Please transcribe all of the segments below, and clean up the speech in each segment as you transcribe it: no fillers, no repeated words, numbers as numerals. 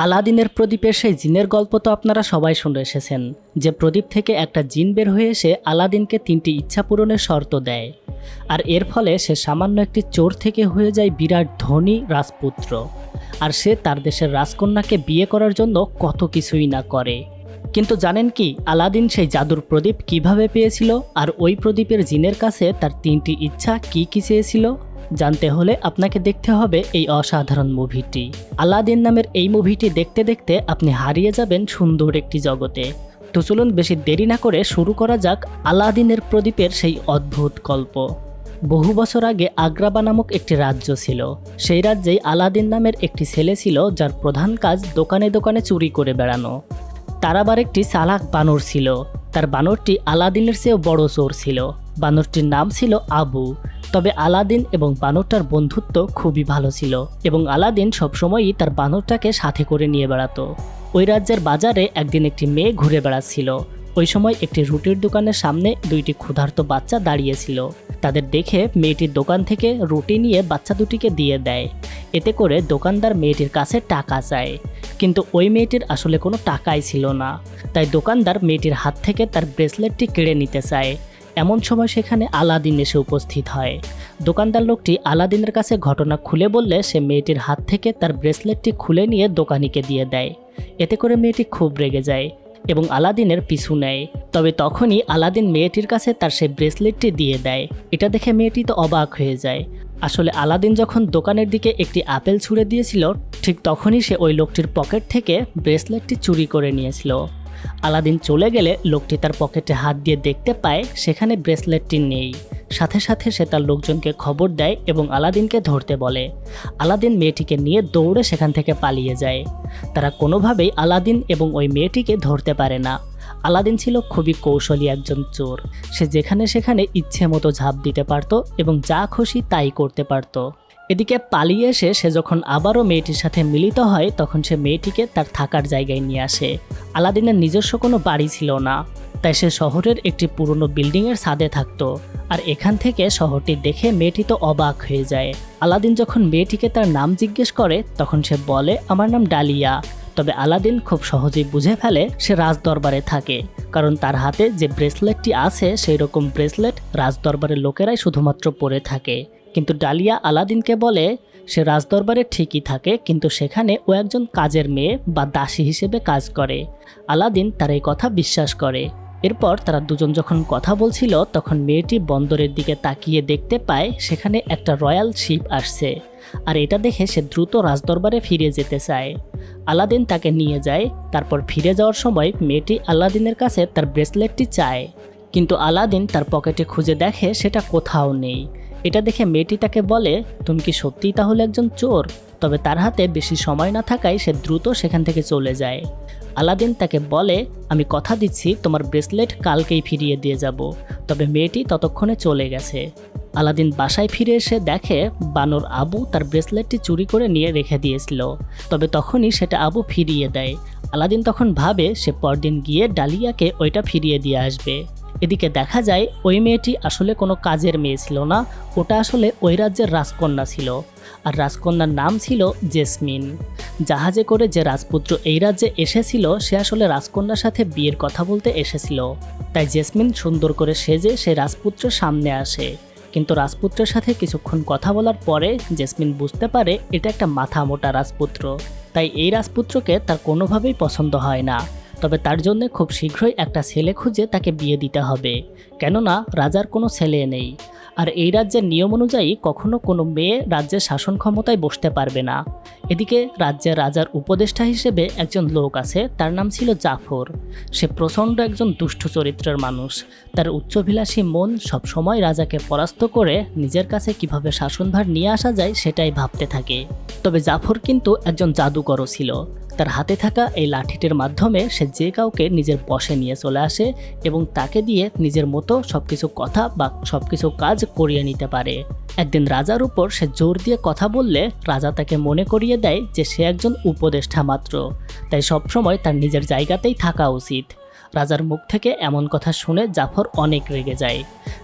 আলাদিনের প্রদীপের সেই জিনের গল্প তো আপনারা সবাই শুনে এসেছেন, যে প্রদীপ থেকে একটা জিন বের হয়ে এসে আলাদিনকে 3টি ইচ্ছা পূরণের শর্ত দেয়। আর এর ফলে সে সামান্য একটি চোর থেকে হয়ে যায় বিরাট ধনী রাজপুত্র। আর সে তার দেশের রাজকন্যাকে বিয়ে করার জন্য কত কিছুই না করে। কিন্তু জানেন কি, আলাদিন সেই জাদুর প্রদীপ কিভাবে পেয়েছিল, আর ওই প্রদীপের জিনের কাছে তার 3টি ইচ্ছা কি কি চেয়েছিল? জানতে হলে আপনাকে দেখতে হবে এই অসাধারণ মুভিটি। আলাদিন নামের এই মুভিটি দেখতে দেখতে আপনি হারিয়ে যাবেন সুন্দর একটি জগতে। তো চলুন বেশি দেরি না করে শুরু করা যাক আলাদিনের প্রদীপের সেই অদ্ভুত গল্প। বহু বছর আগে আগ্রাবা নামক একটি রাজ্য ছিল। সেই রাজ্যেই আলাদিন নামের একটি ছেলে ছিল, যার প্রধান কাজ দোকানে দোকানে চুরি করে বেড়ানো। তার আবার একটি চালাক বানর ছিল। তার বানরটি আলাদিনের চেয়েও বড় চোর ছিল। বানরটির নাম ছিল আবু। তবে আলাদিন এবং বানরটার বন্ধুত্ব খুবই ভালো ছিল, এবং আলাদিন সবসময়ই তার বানরটাকে সাথে করে নিয়ে বেড়াতো। ওই রাজ্যের বাজারে একদিন একটি মেয়ে ঘুরে বেড়াচ্ছিল। ওই সময় একটি রুটির দোকানের সামনে 2টি ক্ষুধার্ত বাচ্চা দাঁড়িয়েছিল। তাদের দেখে মেয়েটির দোকান থেকে রুটি নিয়ে বাচ্চা দুটিকে দিয়ে দেয়। এতে করে দোকানদার মেয়েটির কাছে টাকা চায়, কিন্তু ওই মেয়েটির আসলে কোনো টাকাই ছিল না। তাই দোকানদার মেয়েটির হাত থেকে তার ব্রেসলেটটি কেড়ে নিতে চায়। এমন সময় সেখানে আলাদিন এসে উপস্থিত হয়। দোকানদার লোকটি আলাদিনের কাছে ঘটনা খুলে বললে সে মেয়েটির হাত থেকে তার ব্রেসলেটটি খুলে নিয়ে দোকানিকে দিয়ে দেয়। এতে করে মেয়েটি খুব রেগে যায় এবং আলাদিনের পিছু নেয়। তবে তখনই আলাদিন মেয়েটির কাছে তার সেই ব্রেসলেটটি দিয়ে দেয়। এটা দেখে মেয়েটি তো অবাক হয়ে যায়। আসলে আলাদিন যখন দোকানের দিকে একটি আপেল ছুঁড়ে দিয়েছিল, ঠিক তখনই সে ওই লোকটির পকেট থেকে ব্রেসলেটটি চুরি করে নিয়েছিল। আলাদিন চলে গেলে লোকটি তার পকেটে হাত দিয়ে দেখতে পায় সেখানে ব্রেসলেটটি নেই। সাথে সাথে সে তার লোকজনকে খবর দেয় এবং আলাদিনকে ধরতে বলে। আলাদিন মেয়েটিকে নিয়ে দৌড়ে সেখান থেকে পালিয়ে যায়। তারা কোনোভাবেই আলাদিন এবং ওই মেয়েটিকে ধরতে পারে না। আলাদিন ছিল খুবই কৌশলী একজন চোর। সে যেখানে সেখানে ইচ্ছে মতো ঝাঁপ দিতে পারত এবং যা খুশি তাই করতে পারত। এদিকে পালিয়ে এসে সে যখন আবারও মেয়েটির সাথে মিলিত হয়, তখন সে মেয়েটিকে তার থাকার জায়গায় নিয়ে আসে। আলাদিনের নিজস্ব কোনো বাড়ি ছিল না, তাই সে শহরের একটি পুরনো বিল্ডিংয়ের ছাদে থাকতো। আর এখান থেকে শহরটি দেখে মেয়েটি তো অবাক হয়ে যায়। আলাদিন যখন মেয়েটিকে তার নাম জিজ্ঞেস করে, তখন সে বলে, আমার নাম ডালিয়া। তবে আলাদিন খুব সহজেই বুঝে ফেলে সে রাজদরবারে থাকে, কারণ তার হাতে যে ব্রেসলেটটি আছে সেই রকম ব্রেসলেট রাজদরবারের লোকেরাই শুধুমাত্র পরে থাকে। কিন্তু ডালিয়া আলাদিনকে বলে সে রাজদরবারে ঠিকই থাকে, কিন্তু সেখানে ও একজন কাজের মেয়ে বা দাসী হিসেবে কাজ করে। আলাদিন তার এই কথা বিশ্বাস করে। এরপর তারা দুজন যখন কথা বলছিল, তখন মেয়েটি বন্দরের দিকে তাকিয়ে দেখতে পায় সেখানে একটা রয়্যাল শিপ আসছে। আর এটা দেখে সে দ্রুত রাজদরবারে ফিরে যেতে চায়। আলাদিন তাকে নিয়ে যায়। তারপর ফিরে যাওয়ার সময় মেয়েটি আলাদিনের কাছে তার ব্রেসলেটটি চায়, কিন্তু আলাদিন তার পকেটে খুঁজে দেখে সেটা কোথাও নেই। এটা দেখে মেয়েটি তাকে বলে, তুমি কি সত্যিই তাহলে একজন চোর? তবে তার হাতে বেশি সময় না থাকায় সে দ্রুত সেখান থেকে চলে যায়। আলাদিন তাকে বলে, আমি কথা দিচ্ছি তোমার ব্রেসলেট কালকেই ফিরিয়ে দিয়ে যাব। তবে মেয়েটি ততক্ষণে চলে গেছে। আলাদিন বাসায় ফিরে এসে দেখে বানর আবু তার ব্রেসলেটটি চুরি করে নিয়ে রেখে দিয়েছিল। তবে তখনই সেটা আবু ফিরিয়ে দেয়। আলাদিন তখন ভাবে সে পরদিন গিয়ে ডালিয়াকে ওইটা ফিরিয়ে দিয়ে আসবে। এদিকে দেখা যায় ওই মেয়েটি আসলে কোনো কাজের মেয়ে ছিল না, ওটা আসলে ওই রাজ্যের রাজকন্যা ছিল। আর রাজকন্যার নাম ছিল জেসমিন। জাহাজে করে যে রাজপুত্র এই রাজ্যে এসেছিল, সে আসলে রাজকন্যার সাথে বিয়ের কথা বলতে এসেছিল। তাই জেসমিন সুন্দর করে সেজে সে রাজপুত্রের সামনে আসে। কিন্তু রাজপুত্রের সাথে কিছুক্ষণ কথা বলার পরে জেসমিন বুঝতে পারে এটা একটা মাথা মোটা রাজপুত্র। তাই এই রাজপুত্রকে তার কোনোভাবেই পছন্দ হয় না। তবে তার জন্য খুব শীঘ্রই একটা ছেলে খুঁজে তাকে বিয়ে দিতে হবে, কেননা রাজার কোনো ছেলে নেই। আর এই রাজ্যের নিয়ম অনুযায়ী কখনো কোনো মেয়ে রাজ্যের শাসন ক্ষমতায় বসতে পারবে না। এদিকে রাজ্যের রাজার উপদেষ্টা হিসেবে একজন লোক আছে, তার নাম ছিল জাফর। সে প্রচণ্ড একজন দুষ্ট চরিত্রের মানুষ। তার উচ্চাভিলাষী মন সবসময় রাজাকে পরাস্ত করে নিজের কাছে কিভাবে শাসনভার নিয়ে আসা যায় সেটাই ভাবতে থাকে। তবে জাফর কিন্তু একজন জাদুকরও ছিল। তার হাতে থাকা এই লাঠিটির মাধ্যমে সে যে কাউকে নিজের বশে নিয়ে চলে আসে এবং তাকে দিয়ে নিজের মতো সবকিছু কথা বা সবকিছু কাজ করিয়ে নিতে পারে। একদিন রাজার উপর সে জোর দিয়ে কথা বললে রাজা তাকে মনে করিয়ে দেয় যে সে একজন উপদেষ্টা মাত্র, তাই সবসময় তার নিজের জায়গাতেই থাকা উচিত। রাজার মুখ থেকে এমন কথা শুনে জাফর অনেক রেগে যায়।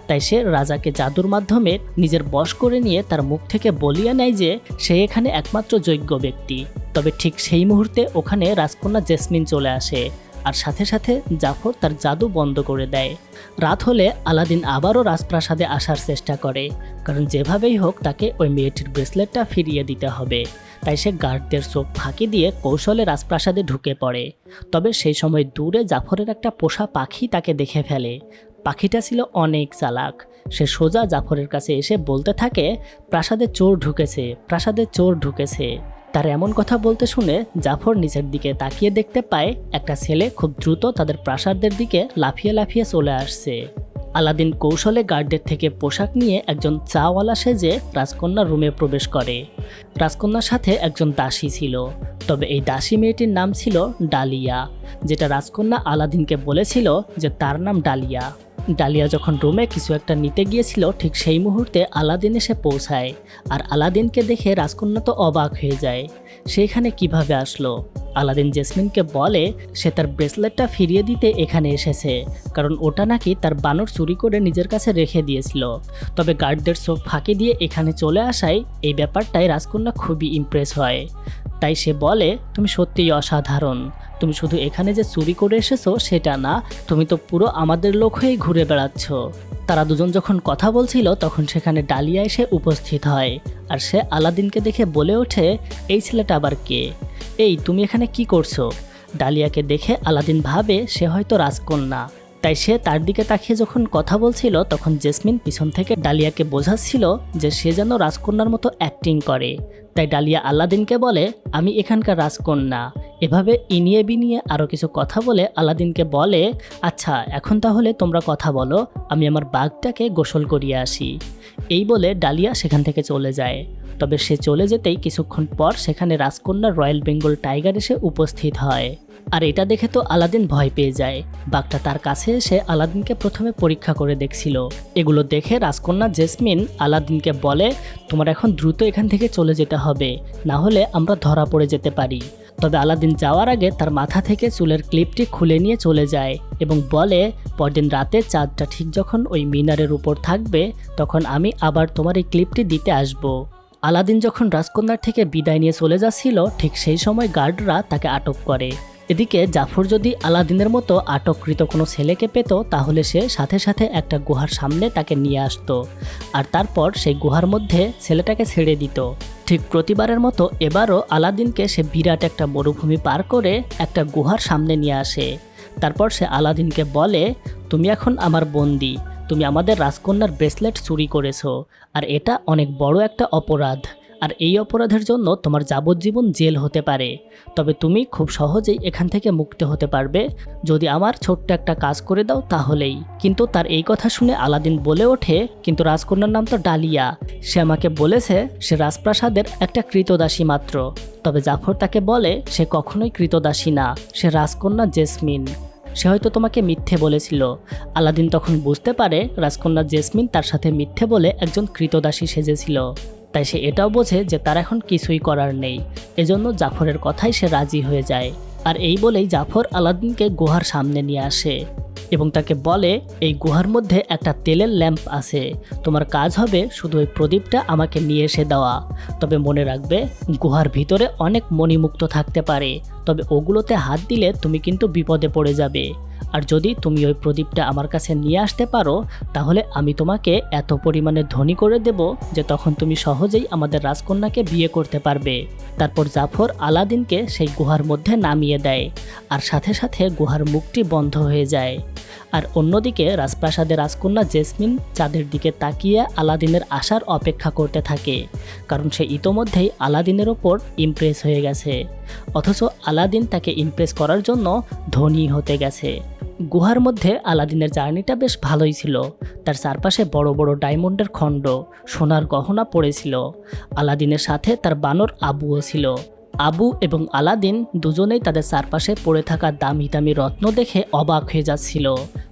তাই সে রাজাকে জাদুর মাধ্যমে নিজের বশ করে নিয়ে তার মুখ থেকে বলিয়ে নেয় যে সে এখানে একমাত্র যোগ্য ব্যক্তি। তবে ঠিক সেই মুহূর্তে ওখানে রাজকন্যা জেসমিন চলে আসে, আর সাথে সাথে জাফর তার জাদু বন্ধ করে দেয়। রাত হলে আলাদিন আবারও রাজপ্রাসাদে আসার চেষ্টা করে, কারণ যেভাবেই হোক তাকে ওই মেয়েটির ব্রেসলেটটা ফিরিয়ে দিতে হবে। তাই সে গার্ডদের চোখ ফাঁকি দিয়ে কৌশলে রাজপ্রাসাদে ঢুকে পড়ে। তবে সেই সময় দূরে জাফরের একটা পোষা পাখি তাকে দেখে ফেলে। পাখিটা ছিল অনেক চালাক। সে সোজা জাফরের কাছে এসে বলতে থাকে, প্রাসাদে চোর ঢুকেছে, প্রাসাদে চোর ঢুকেছে। তার এমন কথা বলতে শুনে জাফর নিচের দিকে তাকিয়ে দেখতে পায় একটা ছেলে খুব দ্রুত তাদের প্রাসাদের দিকে লাফিয়ে লাফিয়ে চলে আসছে। আলাদিন কৌশলে গার্ডদের থেকে পোশাক নিয়ে একজন চাওয়ালা সেজে রাজকন্যার রুমে প্রবেশ করে। রাজকন্যার সাথে একজন দাসী ছিল, তবে এই দাসী মেয়েটির নাম ছিল ডালিয়া, যেটা রাজকন্যা আলাদিনকে বলেছিল যে তার নাম ডালিয়া। ডালিয়া যখন রুমে কিছু একটা নিতে গিয়েছিল, ঠিক সেই মুহূর্তে আলাদিন এসে পৌঁছায়। আর আলাদিনকে দেখে রাজকন্যা তো অবাক হয়ে যায়, সেখানে কিভাবে আসলো। আলাদিন জেসমিনকে বলে সে তার ব্রেসলেটটা ফিরিয়ে দিতে এখানে এসেছে, কারণ ওটা নাকি তার বানর চুরি করে নিজের কাছে রেখে দিয়েছিল। তবে গার্ডদের চোখ ফাঁকি দিয়ে এখানে চলে আসায় এই ব্যাপারটায় রাজকন্যা খুবই ইমপ্রেস হয়। তাই সে বলে, তুমি সত্যিই অসাধারণ, তুমি শুধু এখানে যে চুরি করে এসেছো সেটা না, তুমি তো পুরো আমাদের লোক হয়েই ঘুরে বেড়াচ্ছ। তারা দুজন যখন কথা বলছিল তখন সেখানে ডালিয়া এসে উপস্থিত হয়, আর সে আলাদিনকে দেখে বলে ওঠে, এই ছেলেটা আবার কে? এই তুমি এখানে কি করছো? ডালিয়াকে দেখে আলাদিন ভাবে সে হয়তো রাজকন্যা, তাই সে তার দিকে তাকিয়ে যখন কথা বলছিল তখন জেসমিন পিছন থেকে ডালিয়াকে বোঝাচ্ছিল যে সে যেন রাজকন্যার মতো অ্যাক্টিং করে। তাই ডালিয়া আলাদিনকে বলে, আমি এখানকার রাজকন্যা। এভাবে ইনিয়ে বিনিয়ে আরও কিছু কথা বলে আলাদিনকে বলে, আচ্ছা এখন তাহলে তোমরা কথা বলো, আমি আমার বাঘটাকে গোসল করিয়ে আসি। এই বলে ডালিয়া সেখান থেকে চলে যায়। তবে সে চলে যেতেই কিছুক্ষণ পর সেখানে রাজকন্যার রয়্যাল বেঙ্গল টাইগার এসে উপস্থিত হয়। আর এটা দেখে তো আলাদিন ভয় পেয়ে যায়। বাঘটা তার কাছে এসে আলাদিনকে প্রথমে পরীক্ষা করে দেখছিল। এগুলো দেখে রাজকন্যা জেসমিন আলাদিনকে বলে, তোমার এখন দ্রুত এখান থেকে চলে যেতে হবে, না হলে আমরা ধরা পড়ে যেতে পারি। তবে আলাদিন যাওয়ার আগে তার মাথা থেকে চুলের ক্লিপটি খুলে নিয়ে চলে যায় এবং বলে, পরদিন রাতে চাঁদটা ঠিক যখন ওই মিনারের উপর থাকবে তখন আমি আবার তোমার এই ক্লিপটি দিতে আসব। আলাদিন যখন রাজকন্যার থেকে বিদায় নিয়ে চলে যাচ্ছিল ঠিক সেই সময় গার্ডরা তাকে আটক করে। এদিকে জাফর যদি আলাদিনের মতো আটককৃত কোনো ছেলেকে পেত তাহলে সে সাথে সাথে একটা গুহার সামনে তাকে নিয়ে আসতো, আর তারপর সেই গুহার মধ্যে ছেলেটাকে ছেড়ে দিত। ঠিক প্রতিবারের মতো এবারও আলাদিনকে সে বিরাট একটা মরুভূমি পার করে একটা গুহার সামনে নিয়ে আসে। তারপর সে আলাদিনকে বলে, তুমি এখন আমার বন্দি, তুমি আমাদের রাজকন্যার ব্রেসলেট চুরি করেছো, আর এটা অনেক বড় একটা অপরাধ, আর এই অপরাধের জন্য তোমার যাবজ্জীবন জেল হতে পারে। তবে তুমি খুব সহজেই এখান থেকে মুক্ত হতে পারবে যদি আমার ছোট্ট একটা কাজ করে দাও তাহলেই। কিন্তু তার এই কথা শুনে আলাদিন বলে ওঠে, কিন্তু রাজকন্যার নাম তো ডালিয়া, সে আমাকে বলেছে সে রাজপ্রাসাদের একটা কৃতদাসী মাত্র। তবে জাফর তাকে বলে সে কখনোই কৃতদাসী না, সে রাজকন্যা জেসমিন, সে হয়তো তোমাকে মিথ্যে বলেছিল। আলাদিন তখন বুঝতে পারে রাজকন্যা জেসমিন তার সাথে মিথ্যে বলে একজন কৃতদাসী সেজেছিল। তাই সে এটাও বোঝে যে তার এখন কিছুই করার নেই, এজন্য জাফরের কথাই সে রাজি হয়ে যায়। আর এই বলেই জাফর আলাদিনকে গুহার সামনে নিয়ে আসে এবং তাকে বলে, এই গুহার মধ্যে একটা তেলের ল্যাম্প আছে, তোমার কাজ হবে শুধু ওই প্রদীপটা আমাকে নিয়ে এসে দেওয়া। তবে মনে রাখবে গুহার ভিতরে অনেক মণিমুক্ত থাকতে পারে, তবে ওগুলোতে হাত দিলে তুমি কিন্তু বিপদে পড়ে যাবে। আর যদি তুমি ওই প্রদীপটা আমার কাছে নিয়ে আসতে পারো তাহলে আমি তোমাকে এত পরিমাণে ধনী করে দেব যে তখন তুমি সহজেই আমাদের রাজকন্যাকে বিয়ে করতে পারবে। তারপর জাফর আলাদিনকে সেই গুহার মধ্যে নামিয়ে দেয়, আর সাথে সাথে গুহার মুখটি বন্ধ হয়ে যায়। আর অন্যদিকে রাজপ্রাসাদের রাজকন্যা জেসমিন চাঁদের দিকে তাকিয়ে আলাদিনের আসার অপেক্ষা করতে থাকে, কারণ সে ইতোমধ্যেই আলাদিনের ওপর ইমপ্রেস হয়ে গেছে। অথচ আলাদিন তাকে ইমপ্রেস করার জন্য ধনী হতে গেছে। গুহার মধ্যে আলাদিনের জার্নিটা বেশ ভালোই ছিল। তার চারপাশে বড় বড় ডায়মন্ডের খণ্ড, সোনার গহনা পড়েছিল। আলাদিনের সাথে তার বানর আবুও ছিল। আবু এবং আলাদিন দুজনেই তাদের চারপাশে পড়ে থাকা দামি দামি রত্ন দেখে অবাক হয়ে যাচ্ছিল।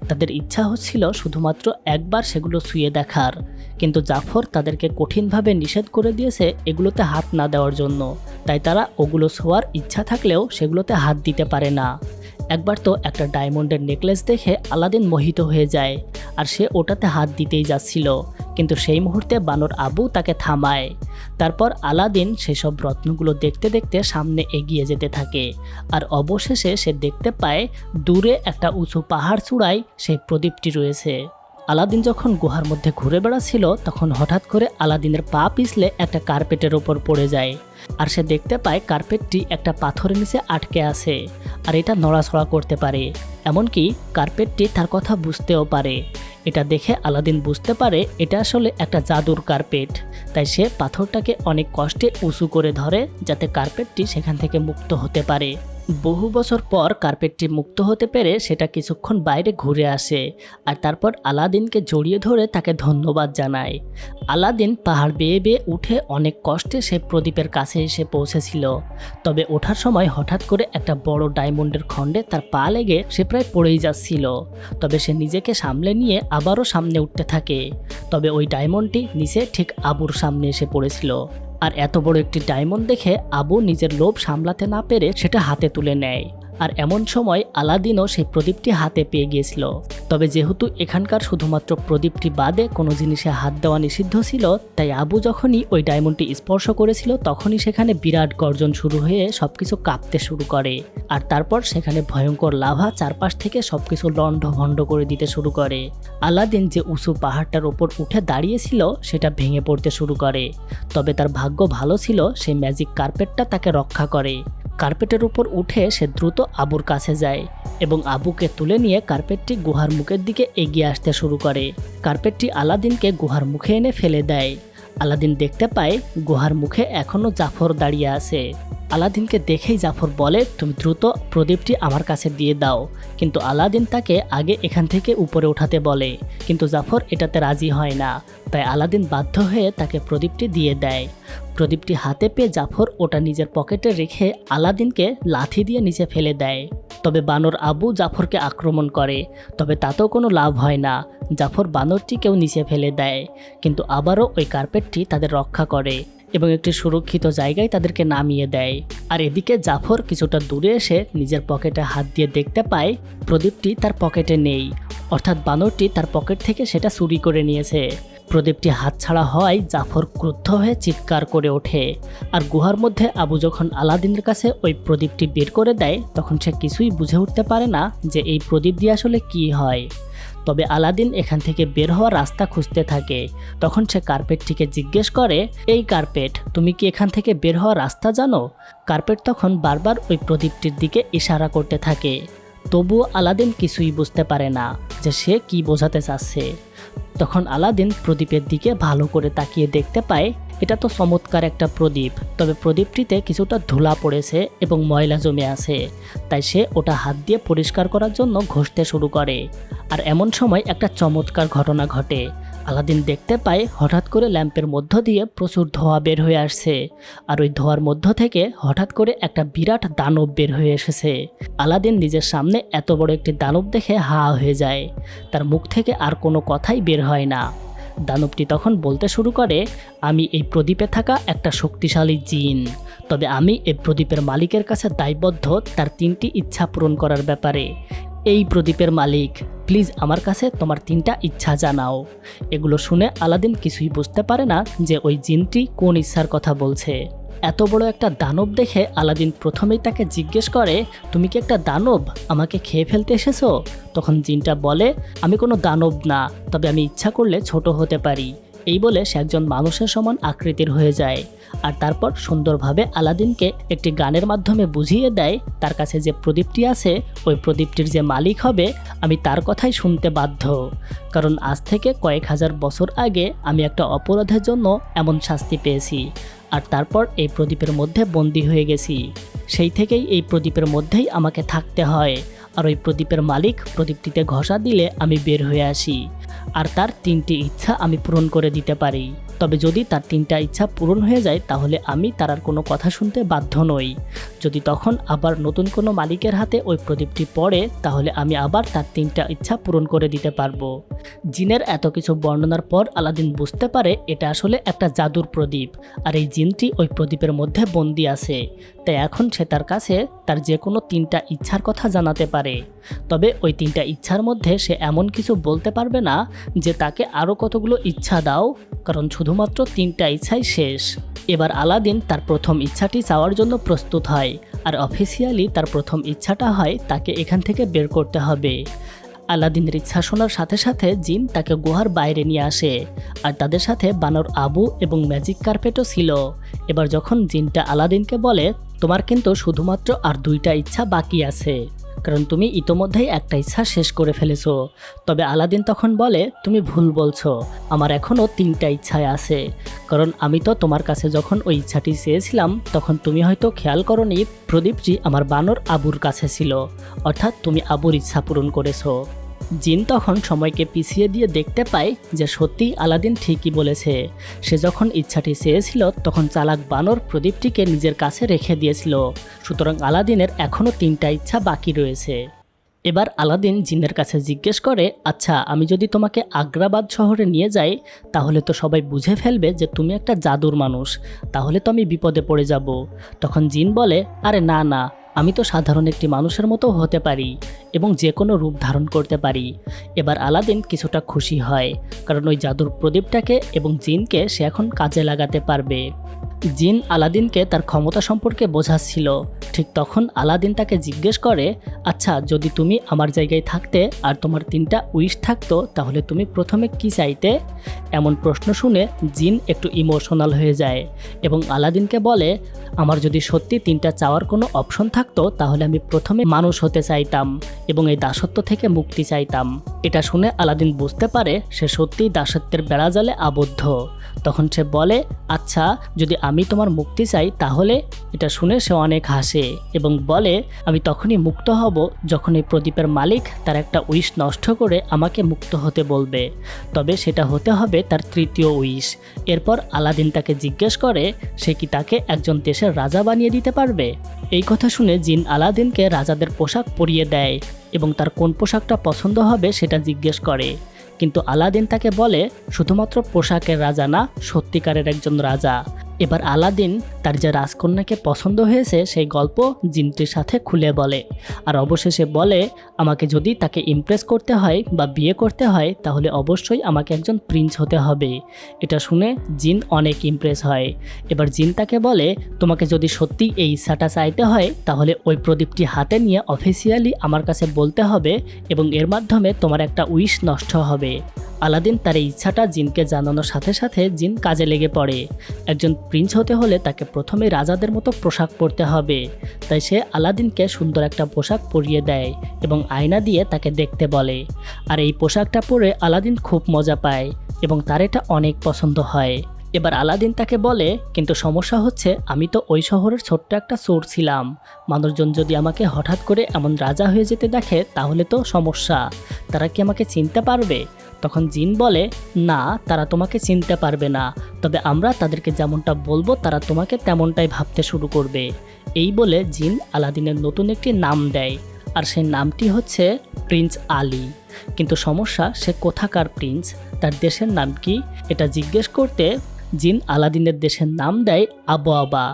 তাদের ইচ্ছা হচ্ছিল শুধুমাত্র একবার সেগুলো ছুঁয়ে দেখার, কিন্তু জাফর তাদেরকে কঠিনভাবে নিষেধ করে দিয়েছে এগুলোতে হাত না দেওয়ার জন্য। তাই তারা ওগুলো ছোঁয়ার ইচ্ছা থাকলেও সেগুলোতে হাত দিতে পারে না। একবার তো একটা ডায়মন্ডের নেকলেস দেখে আলাদিন মোহিত হয়ে যায় আর সে ওটাতে হাত দিতেই যাচ্ছিল, কিন্তু সেই মুহূর্তে বানর আবু তাকে থামায়। তারপর আলাদিন সেসব রত্নগুলো দেখতে দেখতে সামনে এগিয়ে যেতে থাকে আর অবশেষে সে দেখতে পায় দূরে একটা উঁচু পাহাড় চূড়ায় সেই প্রদীপটি রয়েছে। আলাদিন যখন গুহার মধ্যে ঘুরে বেড়াচ্ছিল তখন হঠাৎ করে আলাদিনের পা পিছলে একটা কার্পেটের ওপর পড়ে যায় আর সে দেখতে পায় কার্পেটটি একটা পাথরের নিচে আটকে আছে আর এটা নড়াচড়া করতে পারে, এমনকি কার্পেটটি তার কথা বুঝতেও পারে। এটা দেখে আলাদিন বুঝতে পারে এটা আসলে একটা জাদুর কার্পেট, তাই সে পাথরটাকে অনেক কষ্টে উঁচু করে ধরে যাতে কার্পেটটি সেখান থেকে মুক্ত হতে পারে। বহু বছর পর কার্পেটটি মুক্ত হতে পেরে সেটা কিছুক্ষণ বাইরে ঘুরে আসে আর তারপর আলাদিনকে জড়িয়ে ধরে তাকে ধন্যবাদ জানায়। আলাদিন পাহাড় বেয়ে বেয়ে উঠে অনেক কষ্টে সে প্রদীপের কাছে এসে পৌঁছেছিল, তবে ওঠার সময় হঠাৎ করে একটা বড় ডায়মন্ডের খণ্ডে তার পা লেগে সে প্রায় পড়েই যাচ্ছিল। তবে সে নিজেকে সামলে নিয়ে আবারও সামনে উঠতে থাকে, তবে ওই ডায়মন্ডটি নিচে ঠিক আবুর সামনে এসে পড়েছিল। আর এত বড় একটি ডায়মন্ড দেখে আবু নিজের লোভ সামলাতে না পেরে সেটা হাতে তুলে নেয়। আর এমন সময় আলাদিনও সেই প্রদীপটি হাতে পেয়ে গিয়েছিল, তবে যেহেতু এখানকার শুধুমাত্র প্রদীপটি বাদে কোনো জিনিসে হাত দেওয়া নিষিদ্ধ ছিল, তাই আবু যখনই ওই ডায়মন্ডটি স্পর্শ করেছিল তখনই সেখানে বিরাট গর্জন শুরু হয়ে সবকিছু কাঁপতে শুরু করে আর তারপর সেখানে ভয়ঙ্কর লাভা চারপাশ থেকে সবকিছু লণ্ডভণ্ড করে দিতে শুরু করে। আলাদিন যে উঁচু পাহাড়টার ওপর উঠে দাঁড়িয়েছিল সেটা ভেঙে পড়তে শুরু করে, তবে তার ভাগ্য ভালো ছিল সেই ম্যাজিক কার্পেটটা তাকে রক্ষা করে। কার্পেটের উপর উঠে সে দ্রুত আবুর কাছে যায় এবং আবুকে তুলে নিয়ে কার্পেটটি গুহার মুখের দিকে এগিয়ে আসতে শুরু করে। কার্পেটটি আলাদিনকে গুহার মুখে এনে ফেলে দেয়। আলাদিন দেখতে পায় গুহার মুখে এখনও জাফর দাঁড়িয়ে আছে। আলাদিনকে দেখেই জাফর বলে, তুমি দ্রুত প্রদীপটি আমার কাছে দিয়ে দাও, কিন্তু আলাদিন তাকে আগে এখান থেকে উপরে ওঠাতে বলে, কিন্তু জাফর এটাতে রাজি হয় না, তাই আলাদিন বাধ্য হয়ে তাকে প্রদীপটি দিয়ে দেয়। প্রদীপটি হাতে পেয়ে জাফর ওটা নিজের পকেটে রেখে আলাদিনকে লাথি দিয়ে নিচে ফেলে দেয়। তবে বানর আবু জাফরকে আক্রমণ করে, তবে তাতেও কোনো লাভ হয় না। জাফর বানরটিকেও নিচে ফেলে দেয়, কিন্তু আবারও ওই কার্পেটটি তাদের রক্ষা করে এবং একটি সুরক্ষিত জায়গায় তাদেরকে নামিয়ে দেয়। আর এদিকে জাফর কিছুটা দূরে এসে নিজের পকেটে হাত দিয়ে দেখতে পায় প্রদীপটি তার পকেটে নেই, অর্থাৎ বানরটি তার পকেট থেকে সেটা চুরি করে নিয়েছে। প্রদীপটি হাতছাড়া হওয়ায় জাফর ক্রুদ্ধ হয়ে চিৎকার করে ওঠে। আর গুহার মধ্যে আবু যখন আলাদিনের কাছে ওই প্রদীপটি বের করে দেয় তখন সে কিছুই বুঝে উঠতে পারে না যে এই প্রদীপ দিয়ে আসলে কি হয়। তবে আলাদিন এখান থেকে বের হওয়ার রাস্তা খুঁজতে থাকে। তখন সে কার্পেটটিকে জিজ্ঞেস করে, এই কার্পেট, তুমি কি এখান থেকে বের হওয়ার রাস্তা জানো? কার্পেট তখন বারবার ওই প্রদীপটির দিকে ইশারা করতে থাকে, তবুও আলাদিন কিছুই বুঝতে পারে না যে সে কি বোঝাতে চাচ্ছে। তখন আলাদিন প্রদীপের দিকে ভালো করে তাকিয়ে দেখতে পায় এটা তো চমৎকার একটা প্রদীপ, তবে প্রদীপটিতে কিছুটা ধুলা পড়েছে এবং ময়লা জমে আছে, তাই সে ওটা হাত দিয়ে পরিষ্কার করার জন্য ঘষতে শুরু করে। আর এমন সময় একটা চমৎকার ঘটনা ঘটে। আলাদিন দেখতে পায় হঠাৎ করে ল্যাম্পের মধ্য দিয়ে প্রচুর ধোঁয়া বের হয়ে আসছে, আর ওই ধোঁয়ার মধ্য থেকে হঠাৎ করে একটা বিরাট দানব বের হয়ে এসেছে। আলাদিন নিজের সামনে এত বড় একটি দানব দেখে হা হয়ে যায়, তার মুখ থেকে আর কোনো কথাই বের হয় না। দানবটি তখন বলতে শুরু করে, আমি এই প্রদীপে থাকা একটা শক্তিশালী জিন, তবে আমি এই প্রদীপের মালিকের কাছে দায়বদ্ধ তার 3টি ইচ্ছা পূরণ করার ব্যাপারে। এই প্রদীপের মালিক, প্লিজ আমার কাছে তোমার 3টা ইচ্ছা জানাও। এগুলো শুনে আলাদিন কিছুই বুঝতে পারে না যে ওই জিনটি কোন ইচ্ছার কথা বলছে। এত বড় একটা দানব দেখে আলাদিন প্রথমেই তাকে জিজ্ঞেস করে, তুমি কি একটা দানব, আমাকে খেয়ে ফেলতে এসেছো? তখন জিনটা বলে, আমি কোনো দানব না, তবে আমি ইচ্ছা করলে ছোট হতে পারি। এই বলে সে একজন মানুষের সমান আকৃতির হয়ে যায়। আর তারপর সুন্দরভাবে আলাদিনকে একটি গানের মাধ্যমে বুঝিয়ে দেয় তার কাছে যে প্রদীপটি আছে ওই প্রদীপটির যে মালিক হবে আমি তার কথাই শুনতে বাধ্য, কারণ আজ থেকে কয়েক হাজার বছর আগে আমি একটা অপরাধের জন্য এমন শাস্তি পেয়েছি, আর তারপর এই প্রদীপের মধ্যে বন্দী হয়ে গেছি। সেই থেকেই এই প্রদীপের মধ্যেই আমাকে থাকতে হয়, আর ওই প্রদীপের মালিক প্রদীপটিতে ঘষা দিলে আমি বের হয়ে আসি, আর তার 3টি ইচ্ছা আমি পূরণ করে দিতে পারি। তবে যদি তার 3টা ইচ্ছা পূরণ হয়ে যায় তাহলে আমি তার আর কোনো কথা শুনতে বাধ্য নই। যদি তখন আবার নতুন কোনো মালিকের হাতে ওই প্রদীপটি পড়ে তাহলে আমি আবার তার 3টা ইচ্ছা পূরণ করে দিতে পারবো। জিনের এত কিছু বর্ণনার পর আলাদিন বুঝতে পারে এটা আসলে একটা জাদুর প্রদীপ, আর এই জিনটি ওই প্রদীপের মধ্যে বন্দি আছে। তাই এখন সে তার কাছে তার যে কোনো 3টা ইচ্ছার কথা জানাতে পারে। তবে ওই 3টা ইচ্ছার মধ্যে সে এমন কিছু বলতে পারবে না যে তাকে আরও কতগুলো ইচ্ছা দাও, কারণ শুধুমাত্র 3টা ইচ্ছাই শেষ। এবার আলাদিন তার প্রথম ইচ্ছাটি চাওয়ার জন্য প্রস্তুত হয়, আর অফিসিয়ালি তার প্রথম ইচ্ছাটা হয় তাকে এখান থেকে বের করতে হবে। আলাদিনের ইচ্ছা শোনার সাথে সাথে জিন তাকে গুহার বাইরে নিয়ে আসে, আর তাদের সাথে বানর আবু এবং ম্যাজিক কার্পেটও ছিল। এবার যখন জিনটা আলাদিনকে বলে তোমার কিন্তু শুধুমাত্র আর 2টা ইচ্ছা বাকি আছে, কারণ তুমি ইতোমধ্যেই একটা ইচ্ছা শেষ করে ফেলেছো। তবে আলাদিন তখন বলে তুমি ভুল বলছো, আমার এখনও 3টা ইচ্ছায় আছে, কারণ আমি তো তোমার কাছে যখন ওই ইচ্ছাটি চেয়েছিলাম তখন তুমি হয়তো খেয়াল করোনি প্রদীপটি আমার বানর আবুর কাছে ছিল, অর্থাৎ তুমি আবুর ইচ্ছা পূরণ করেছো। জিন তখন সময়কে পিছিয়ে দিয়ে দেখতে পায় যে সত্যিই আলাদিন ঠিকই বলেছে। সে যখন ইচ্ছাটি চেয়েছিল তখন চালাক বানর প্রদীপটিকে নিজের কাছে রেখে দিয়েছিল, সুতরাং আলাদিনের এখনও 3টা ইচ্ছা বাকি রয়েছে। এবার আলাদিন জিনের কাছে জিজ্ঞেস করে আচ্ছা, আমি যদি তোমাকে আগ্রাবাদ শহরে নিয়ে যাই তাহলে তো সবাই বুঝে ফেলবে যে তুমি একটা জাদুর মানুষ, তাহলে তো আমি বিপদে পড়ে যাব। তখন জিন বলে আরে না না, আমি তো সাধারণ একটি মানুষের মতো হতে পারি এবং যে কোনো রূপ ধারণ করতে পারি। এবার আলাদিন কিছুটা খুশি হয়, কারণ ওই জাদুর প্রদীপটাকে এবং জিনকে সে এখন কাজে লাগাতে পারবে। জিন আলাদিনকে তার ক্ষমতা সম্পর্কে বোঝাচ্ছিল। ঠিক তখন আলাদিন তাকে জিজ্ঞেস করে আচ্ছা, যদি তুমি আমার জায়গায় থাকতে আর তোমার 3টা উইশ থাকতো তাহলে তুমি প্রথমে কি চাইতে? এমন প্রশ্ন শুনে জিন একটু ইমোশনাল হয়ে যায় এবং আলাদিনকে বলে আমার যদি সত্যি 3টা চাওয়ার কোনো অপশন থাকতো তাহলে আমি প্রথমে মানুষ হতে চাইতাম এবং এই দাসত্ব থেকে মুক্তি চাইতাম। এটা শুনে আলাদিন বুঝতে পারে সে সত্যিই দাসত্বের বেড়াজালে আবদ্ধ। তখন সে বলে আচ্ছা, যদি আমি তোমার মুক্তি চাই তাহলে? এটা শুনে সে অনেক হাসে এবং বলে আমি তখনই মুক্ত হব যখন এই প্রদীপের মালিক তার একটা উইশ নষ্ট করে আমাকে মুক্ত হতে বলবে, তবে সেটা হতে হবে তার 3য় উইশ। এরপর আলাদিন তাকে জিজ্ঞেস করে সে কি তাকে একজন দেশের রাজা বানিয়ে দিতে পারবে। এই কথা শুনে জিন আলাদিনকে রাজাদের পোশাক পরিয়ে দেয় এবং তার কোন পোশাকটা পছন্দ হবে সেটা জিজ্ঞেস করে, কিন্তু আলাদিন তাকে বলে শুধুমাত্র পোশাকের রাজা না, সত্যিকারের একজন রাজা। এবার আলাদিন তার যে রাজকন্যাকে পছন্দ হয়েছে সেই গল্প জিনটির সাথে খুলে বলে, আর অবশেষে বলে আমাকে যদি তাকে ইমপ্রেস করতে হয় বা বিয়ে করতে হয় তাহলে অবশ্যই আমাকে একজন প্রিন্স হতে হবে। এটা শুনে জিন অনেক ইমপ্রেস হয়। এবার জিন তাকে বলে তোমাকে যদি সত্যি এই ইচ্ছাটা চাইতে হয় তাহলে ওই প্রদীপটি হাতে নিয়ে অফিসিয়ালি আমার কাছে বলতে হবে এবং এর মাধ্যমে তোমার একটা উইশ নষ্ট হবে। আলাদিন তার এই ইচ্ছাটা জিনকে জানানোর সাথে সাথে জিন কাজে লেগে পড়ে। একজন প্রিন্স হতে হলে তাকে প্রথমে রাজাদের মতো পোশাক পরতে হবে, তাই সে আলাদিনকে সুন্দর একটা পোশাক পরিয়ে দেয় এবং আয়না দিয়ে তাকে দেখতে বলে। আর এই পোশাকটা পরে আলাদিন খুব মজা পায় এবং তার এটা অনেক পছন্দ হয়। এবার আলাদিন তাকে বলে কিন্তু সমস্যা হচ্ছে আমি তো ওই শহরের ছোট্ট একটা চোর ছিলাম, মানুষজন যদি আমাকে হঠাৎ করে এমন রাজা হয়ে যেতে দেখে তাহলে তো সমস্যা, তারা কি আমাকে চিনতে পারবে? তখন জিন বলে না, তারা তোমাকে চিনতে পারবে না, তবে আমরা তাদেরকে যেমনটা বলবো তারা তোমাকে তেমনটাই ভাবতে শুরু করবে। এই বলে জিন আলাদিনের নতুন একটি নাম দেয়, আর সেই নামটি হচ্ছে প্রিন্স আলী। কিন্তু সমস্যা সে কোথাকার প্রিন্স, তার দেশের নাম কি? এটা জিজ্ঞেস করতে জিন আলাদিনের দেশের নাম দেয় আবওয়াবা।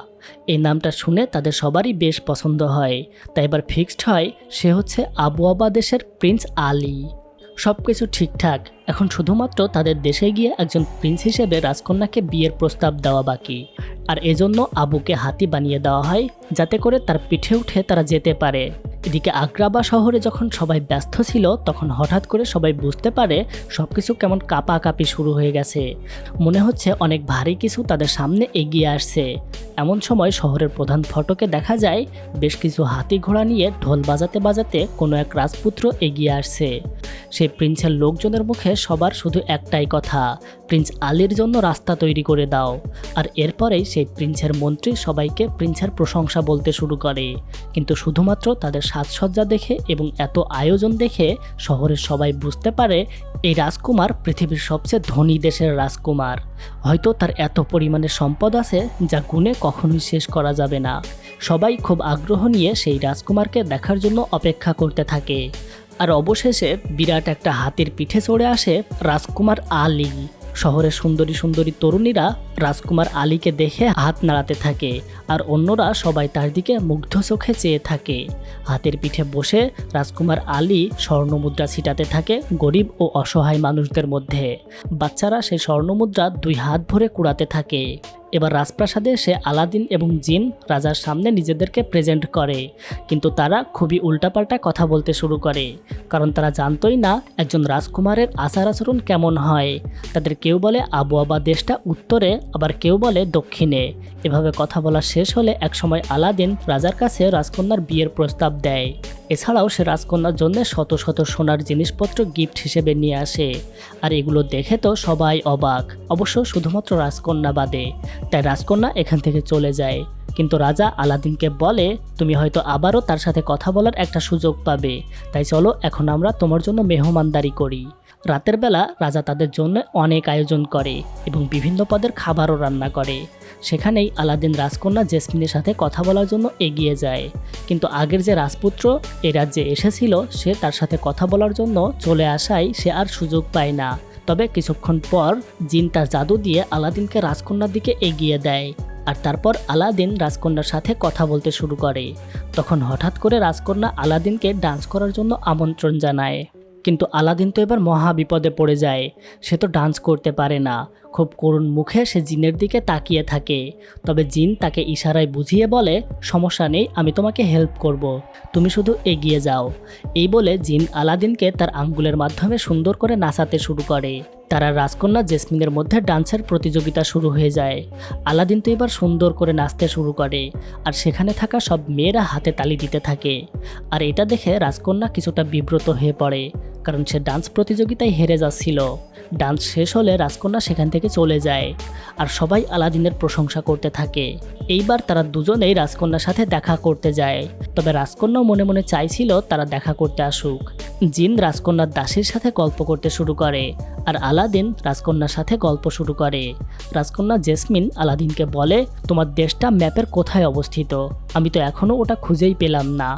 এই নামটা শুনে তাদের সবারই বেশ পছন্দ হয়, তাই এবার ফিক্সড হয় সে হচ্ছে আবওয়াবা দেশের প্রিন্স আলী। সব কিছু ঠিকঠাক, এখন শুধুমাত্র তাদের দেশে গিয়ে একজন প্রিন্স হিসেবে রাজকন্যাকে বিয়ের প্রস্তাব দেওয়া বাকি। আর এজন্য আবুকে হাতি বানিয়ে দেওয়া হয় যাতে করে তার পিঠে উঠে তারা যেতে পারে। এদিকে আগ্রাবা শহরে যখন সবাই ব্যস্ত ছিল তখন হঠাৎ করে সবাই বুঝতে পারে সবকিছু কেমন কাঁপাকাঁপি শুরু হয়ে গেছে, মনে হচ্ছে অনেক ভারী কিছু তাদের সামনে এগিয়ে আসছে। এমন সময় শহরের প্রধান ফটকে দেখা যায় বেশ কিছু হাতি ঘোড়া নিয়ে ঢোল বাজাতে বাজাতে কোনো এক রাজপুত্র এগিয়ে আসছে। সেই প্রিন্সের লোকজনের মুখে সবার শুধু একটাই কথা, প্রিন্স আলীর জন্য রাস্তা তৈরি করে দাও। আর এরপরেই সেই প্রিন্সের মন্ত্রী সবাইকে প্রিন্সের প্রশংসা বলতে শুরু করে। কিন্তু শুধুমাত্র তাদের সাজসজ্জা দেখে এবং এত আয়োজন দেখে শহরের সবাই বুঝতে পারে এই রাজকুমার পৃথিবীর সবচেয়ে ধনী দেশের রাজকুমার। হয়তো তার এত পরিমাণে সম্পদ আছে যা গুণে কখনোই শেষ করা যাবে না। সবাই খুব আগ্রহ নিয়ে সেই রাজকুমারকে দেখার জন্য অপেক্ষা করতে থাকে। আর অবশেষে বিরাট একটা হাতির পিঠে চড়ে আসে রাজকুমার আলী। শহরের সুন্দরী সুন্দরী তরুণীরা রাজকুমার আলীকে দেখে হাত নাড়াতে থাকে, আর অন্যরা সবাই তার দিকে মুগ্ধ চোখে চেয়ে থাকে। হাতের পিঠে বসে রাজকুমার আলী স্বর্ণমুদ্রা ছিটাতে থাকে গরিব ও অসহায় মানুষদের মধ্যে। বাচ্চারা সেই স্বর্ণমুদ্রা 2 হাত ভরে কুড়াতে থাকে। এবার রাজপ্রাসাদে এসে আলাদিন এবং জিন রাজার সামনে নিজেদেরকে প্রেজেন্ট করে, কিন্তু তারা খুবই উল্টাপাল্টা কথা বলতে শুরু করে, কারণ তারা জানতোই না একজন রাজকুমারের আচার আচরণ কেমন হয়। তাদের কেউ বলে আবহাওয়া দেশটা উত্তরে, আবার কেউ বলে দক্ষিণে। এভাবে কথা বলা শেষ হলে একসময় আলাদিন রাজার কাছে রাজকন্যার বিয়ের প্রস্তাব দেয়। এছাড়াও সে রাজকন্যার জন্য শত শত সোনার জিনিসপত্র গিফট হিসেবে নিয়ে আসে। আর এগুলো দেখে তো সবাই অবাক, অবশ্য শুধুমাত্র রাজকন্যা বাদে। তাই রাজকন্যা এখান থেকে চলে যায়। কিন্তু রাজা আলাদিনকে বলে, তুমি হয়তো আবারও তার সাথে কথা বলার একটা সুযোগ পাবে, তাই চলো এখন আমরা তোমার জন্য মেহমানদারি করি। রাতের বেলা রাজা তাদের জন্য অনেক আয়োজন করে এবং বিভিন্ন পদের খাবারও রান্না করে। সেখানেই আলাদিন রাজকন্যা জেসমিনের সাথে কথা বলার জন্য এগিয়ে যায়। কিন্তু আগের যে রাজপুত্র এই রাজ্যে এসেছিল সে তার সাথে কথা বলার জন্য চলে আসায় সে আর সুযোগ পায় না। তবে কিছুক্ষণ পর জিন তার জাদু দিয়ে আলাদিনকে রাজকন্যার দিকে এগিয়ে দেয়। আর তারপর আলাদিন রাজকন্যার সাথে কথা বলতে শুরু করে। তখন হঠাৎ করে রাজকন্যা আলাদিনকে ডান্স করার জন্য আমন্ত্রণ জানায়। কিন্তু আলাদিন তো এবার মহা বিপদে পড়ে যায়। সে তো ডান্স করতে পারে না। খুব করুণ মুখে সে জিনের দিকে তাকিয়ে থাকে। তবে জিন তাকে ইশারায় বুঝিয়ে বলে, সমস্যা নেই, আমি তোমাকে হেল্প করব, তুমি শুধু এগিয়ে যাও। এই বলে জিন আলাদিনকে তার আঙ্গুলের মাধ্যমে সুন্দর করে নাচাতে শুরু করে। তারা রাজকন্যা জেসমিনের মধ্যে ডান্সের প্রতিযোগিতা শুরু হয়ে যায়। আলাদিন তো এবার সুন্দর করে নাচতে শুরু করে, আর সেখানে থাকা সব মেয়েরা হাতে তালি দিতে থাকে। আর এটা দেখে রাজকন্যা কিছুটা বিব্রত হয়ে পড়ে, কারণ সে ডান্স প্রতিযোগিতায় হেরে যাচ্ছিল। ডান্স শেষ হলে রাজকন্যা সেখান থেকে চলে যায়, আর সবাই আলাদিনের প্রশংসা করতে থাকে। এইবার তারা দুজনেই রাজকন্যার সাথে দেখা করতে যায়। তবে রাজকন্যাও মনে মনে চাইছিল তারা দেখা করতে আসুক। জিন রাজকন্যার দাসীর সাথে গল্প করতে শুরু করে, আর আলাদিন রাজকন্যার সাথে গল্প শুরু করে। রাজকন্যা জেসমিন আলাদিনকে বলে, তোমার দেশটা ম্যাপের কোথায় অবস্থিত? আমি তো এখনও ওটা খুঁজেই পেলাম না।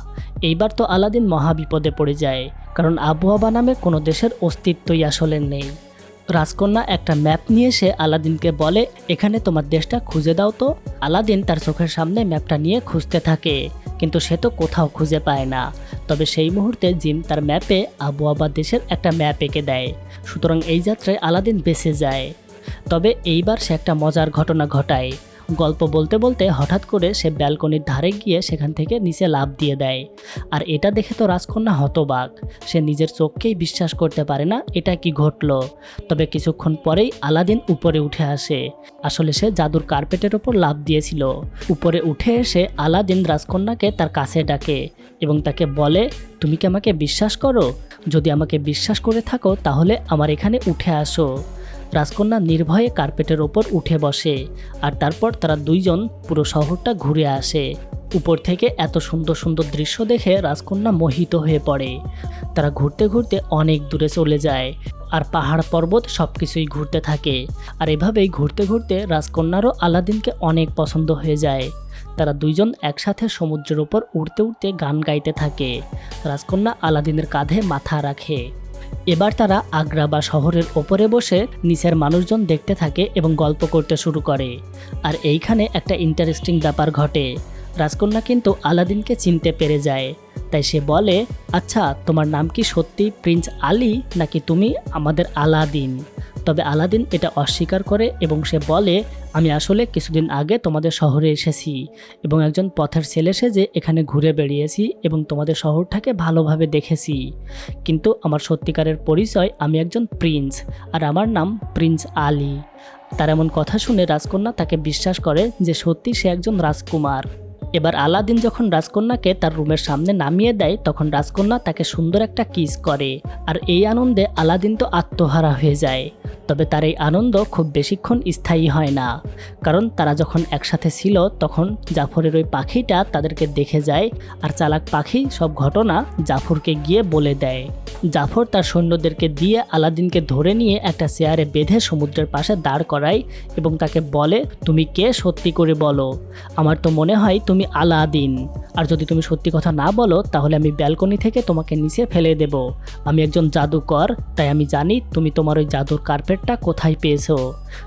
এইবার তো আলাদিন মহা বিপদে পড়ে যায়, কারণ আবহাওয়া নামে কোনো দেশের অস্তিত্বই আসলে নেই। রাজকন্যা একটা ম্যাপ নিয়ে এসে আলাদিনকে বলে, এখানে তোমার দেশটা খুঁজে দাও তো। আলাদিন তার চোখের সামনে ম্যাপটা নিয়ে খুঁজতে থাকে, কিন্তু সে তো কোথাও খুঁজে পায় না। তবে সেই মুহূর্তে জিন তার ম্যাপে আবহাওয়া দেশের একটা ম্যাপ এঁকে দেয়। সুতরাং এই যাত্রায় আলাদিন বেঁচে যায়। তবে এইবার সে একটা মজার ঘটনা ঘটায়। গল্প বলতে বলতে হঠাৎ করে সে ব্যালকনির ধারে গিয়ে সেখান থেকে নিচে লাফ দিয়ে দেয়। আর এটা দেখে তো রাজকন্যা হতবাক। সে নিজের চোখকেই বিশ্বাস করতে পারে না এটা কি ঘটলো। তবে কিছুক্ষণ পরেই আলাদিন উপরে উঠে আসে। আসলে সে জাদুর কার্পেটের ওপর লাফ দিয়েছিল। উপরে উঠে এসে আলাদিন রাজকন্যাকে তার কাছে ডাকে এবং তাকে বলে, তুমি কি আমাকে বিশ্বাস করো? যদি আমাকে বিশ্বাস করে থাকো তাহলে আমার এখানে উঠে আসো। রাজকন্যা নির্ভয়ে কার্পেটের ওপর উঠে বসে, আর তারপর তারা দুইজন পুরো শহরটা ঘুরে আসে। উপর থেকে এত সুন্দর সুন্দর দৃশ্য দেখে রাজকন্যা মোহিত হয়ে পড়ে। তারা ঘুরতে ঘুরতে অনেক দূরে চলে যায়, আর পাহাড় পর্বত সব কিছুই ঘুরতে থাকে। আর এভাবেই ঘুরতে ঘুরতে রাজকন্যারও আলাদিনকে অনেক পছন্দ হয়ে যায়। তারা দুইজন একসাথে সমুদ্রের উপর উড়তে উড়তে গান গাইতে থাকে। রাজকন্যা আলাদিনের কাঁধে মাথা রাখে। এবার তারা আগ্রা বা শহরের ওপরে বসে নিচের মানুষজন দেখতে থাকে এবং গল্প করতে শুরু করে। আর এইখানে একটা ইন্টারেস্টিং ব্যাপার ঘটে। রাজকন্যা কিন্তু আলাদিনকে চিনতে পেরে যায়। তাই সে বলে, আচ্ছা তোমার নাম কি সত্যি প্রিন্স আলী নাকি তুমি আমাদের আলাদিন? তবে আলাদিন এটা অস্বীকার করে এবং সে বলে, আমি আসলে কিছুদিন আগে তোমাদের শহরে এসেছি এবং একজন পথের ছেলে সেজে এখানে ঘুরে বেড়িয়েছি এবং তোমাদের শহরটাকে ভালোভাবে দেখেছি। কিন্তু আমার সত্যিকারের পরিচয় আমি একজন প্রিন্স, আর আমার নাম প্রিন্স আলী। তার এমন কথা শুনে রাজকন্যা তাকে বিশ্বাস করে যে সত্যি সে একজন রাজকুমার। এবার আলাদিন যখন রাজকন্যাকে তার রুমের সামনে নামিয়ে দেয় তখন রাজকন্যা তাকে সুন্দর একটা কিস করে। আর এই আনন্দে আলাদিন তো আত্মহারা হয়ে যায়। তবে তার এই আনন্দ খুব বেশিক্ষণ স্থায়ী হয় না, কারণ তারা যখন একসাথে ছিল তখন জাফরের ওই পাখিটা তাদেরকে দেখে যায় আর চালাক পাখি সব ঘটনা জাফরকে গিয়ে বলে দেয়। জাফর তার সৈন্যদেরকে দিয়ে আলাদিনকে ধরে নিয়ে একটা চেয়ারে বেঁধে সমুদ্রের পাশে দাঁড় করায় এবং তাকে বলে, তুমি কে, সত্যি করে বলো। আমার তো মনে হয় তুমি আলাদিন, আর যদি তুমি সত্যি কথা না বলো তাহলে আমি ব্যালকনি থেকে তোমাকে নিচে ফেলে দেব। আমি একজন জাদুকর, তাই আমি জানি তুমি তোমার ওই জাদুর কার্পেটটা কোথায় পেয়েছো।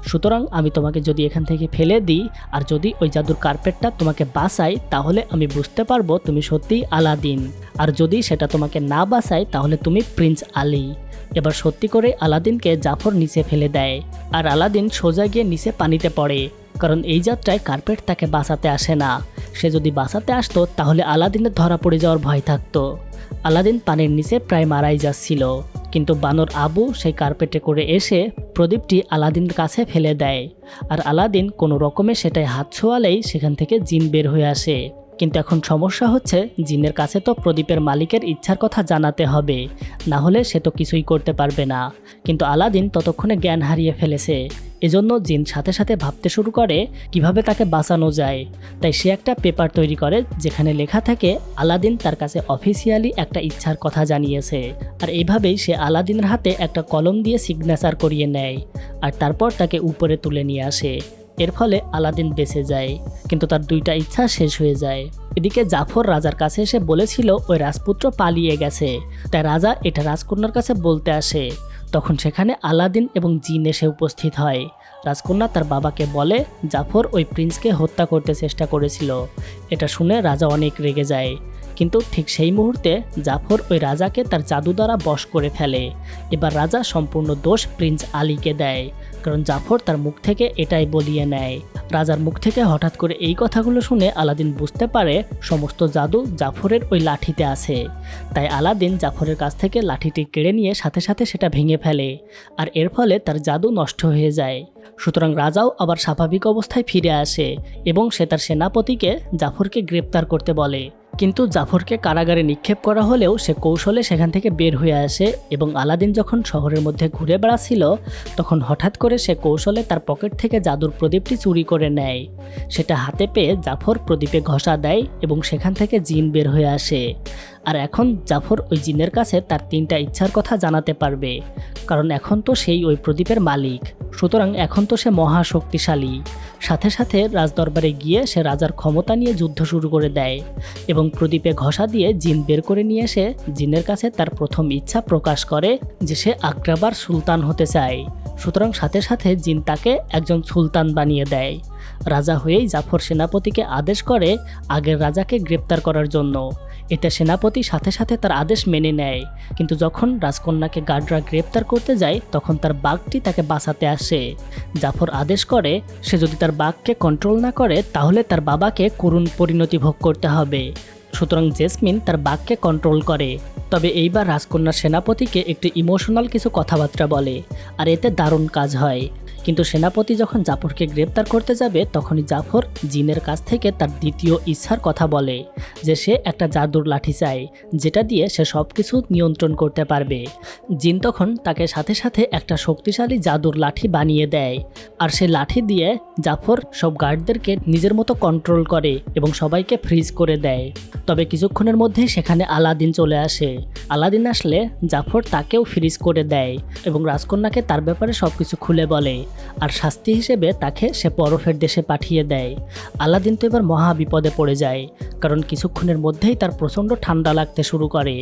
সুতরাং আমি তোমাকে যদি এখান থেকে ফেলে দিই আর যদি ওই জাদুর কার্পেটটা তোমাকে বাঁচাই তাহলে আমি বুঝতে পারবো তুমি সত্যিই আলাদিন, আর যদি সেটা তোমাকে না বাঁচায় তাহলে তুমি প্রিন্স আলী। এবার সত্যি করে আলাদিনকে জাফর নিচে ফেলে দেয় আর আলাদিন সোজা গিয়ে নিচে পানিতে পড়ে, কারণ এই যাত্রায় কার্পেট তাকে বাঁচাতে আসে না। সে যদি বাঁচাতে আসতো তাহলে আলাদিনের ধরা পড়ে যাওয়ার ভয় থাকতো। আলাদিন পানির নিচে প্রায় মারাই যাচ্ছিল, কিন্তু বানর আবু সেই কার্পেটে করে এসে প্রদীপটি আলাদিনের কাছে ফেলে দেয় আর আলাদিন কোনো রকমে সেটাই হাত ছোঁয়ালেই সেখান থেকে জিন বের হয়ে আসে। কিন্তু এখন সমস্যা হচ্ছে, জিনের কাছে তো প্রদীপের মালিকের ইচ্ছার কথা জানাতে হবে, না হলে সে তো কিছুই করতে পারবে না। কিন্তু আলাদিন ততক্ষণে জ্ঞান হারিয়ে ফেলেছে, এজন্য জিন সাথে সাথে ভাবতে শুরু করে কিভাবে তাকে বাঁচানো যায়। তাই সে একটা পেপার তৈরি করে যেখানে লেখা থাকে আলাদিন তার কাছে অফিসিয়ালি একটা ইচ্ছার কথা জানিয়েছে। আর এইভাবেই সে আলাদিনের হাতে একটা কলম দিয়ে সিগনেচার করিয়ে নেয় আর তারপর তাকে উপরে তুলে নিয়ে আসে। এর ফলে আলাদিন বেঁচে যায়, কিন্তু তার দুইটা ইচ্ছা শেষ হয়ে যায়। এদিকে জাফর রাজার কাছে এসে বলেছিল ওই রাজপুত্র পালিয়ে গেছে, তাই রাজা এটা রাজকন্যার কাছে বলতে আসে। তখন সেখানে আলাদিন এবং জিন এসে উপস্থিত হয়। রাজকন্যা তার বাবাকে বলে জাফর ওই প্রিন্সকে হত্যা করতে চেষ্টা করেছিল। এটা শুনে রাজা অনেক রেগে যায়, কিন্তু ঠিক সেই মুহূর্তে জাফর ওই রাজাকে তার জাদু দ্বারা বশ করে ফেলে। এবার রাজা সম্পূর্ণ দোষ প্রিন্স আলীকে দেয়, কারণ জাফর তার মুখ থেকে এটাই বলিয়ে নেয়। রাজার মুখ থেকে হঠাৎ করে এই কথাগুলো শুনে আলাদিন বুঝতে পারে সমস্ত জাদু জাফরের ওই লাঠিতে আছে। তাই আলাদিন জাফরের কাছ থেকে লাঠিটি কেড়ে নিয়ে সাথে সাথে সেটা ভেঙে ফেলে, আর এর ফলে তার জাদু নষ্ট হয়ে যায়। সুতরাং রাজাও আবার স্বাভাবিক অবস্থায় ফিরে আসে এবং সে তার সেনাপতিকে জাফরকে গ্রেপ্তার করতে বলে। কিন্তু জাফরকে কারাগারে নিক্ষেপ করা হলেও সে কৌশলে সেখান থেকে বের হয়ে আসে এবং আলাদিন যখন শহরের মধ্যে ঘুরে বেড়াচ্ছিল তখন হঠাৎ করে সে কৌশলে তার পকেট থেকে জাদুর প্রদীপটি চুরি করে নেয়। সেটা হাতে পেয়ে জাফর প্রদীপে ঘষা দেয় এবং সেখান থেকে জিন বের হয়ে আসে। আর এখন জাফর ওই জিনের কাছে তার তিনটা ইচ্ছার কথা জানাতে পারবে, কারণ এখন তো সেই ওই প্রদীপের মালিক। সুতরাং এখন তো সে মহাশক্তিশালী। সাথে সাথে রাজদরবারে গিয়ে সে রাজার ক্ষমতা নিয়ে যুদ্ধ শুরু করে দেয় এবং প্রদীপে ঘষা দিয়ে জিন বের করে নিয়ে এসে জিনের কাছে তার প্রথম ইচ্ছা প্রকাশ করে যে সে আগ্রাবার সুলতান হতে চায়। সুতরাং সাথে সাথে জিন তাকে একজন সুলতান বানিয়ে দেয়। রাজা হয়েই জাফর সেনাপতিকে আদেশ করে আগের রাজাকে গ্রেপ্তার করার জন্য। এতে সেনাপতি সাথে সাথে তার আদেশ মেনে নেয়, কিন্তু যখন রাজকন্যাকে গার্ডরা গ্রেপ্তার করতে যায় তখন তার বাঘটি তাকে বাঁচাতে আসে। জাফর আদেশ করে সে যদি তার বাঘকে কন্ট্রোল না করে তাহলে তার বাবাকে করুণ পরিণতি ভোগ করতে হবে। সুতরাং জেসমিন তার বাঘকে কন্ট্রোল করে। তবে এইবার রাজকন্যার সেনাপতিকে একটু ইমোশনাল কিছু কথাবার্তা বলে, আর এতে দারুণ কাজ হয়। কিন্তু সেনাপতি যখন জাফরকে গ্রেপ্তার করতে যাবে তখনই জাফর জিনের কাছ থেকে তার দ্বিতীয় ইচ্ছার কথা বলে যে সে একটা জাদুর লাঠি চায় যেটা দিয়ে সে সব কিছু নিয়ন্ত্রণ করতে পারবে। জিন তখন তাকে সাথে সাথে একটা শক্তিশালী জাদুর লাঠি বানিয়ে দেয়, আর সে লাঠি দিয়ে জাফর সব গার্ডদেরকে নিজের মতো কন্ট্রোল করে এবং সবাইকে ফ্রিজ করে দেয়। তবে কিছুক্ষণের মধ্যেই সেখানে আলাদিন চলে আসে। আলাদিন আসলে জাফর তাকেও ফ্রিজ করে দেয় এবং রাজকন্যাকে তার ব্যাপারে সবকিছু খুলে বলে, আর শাস্তি হিসেবে তাকে সে বরফের দেশে পাঠিয়ে দেয়। আলাদিন তো এবার মহা বিপদে পড়ে যায়, কারণ কিছুক্ষণের মধ্যেই তার প্রচণ্ড ঠান্ডা লাগতে শুরু করে।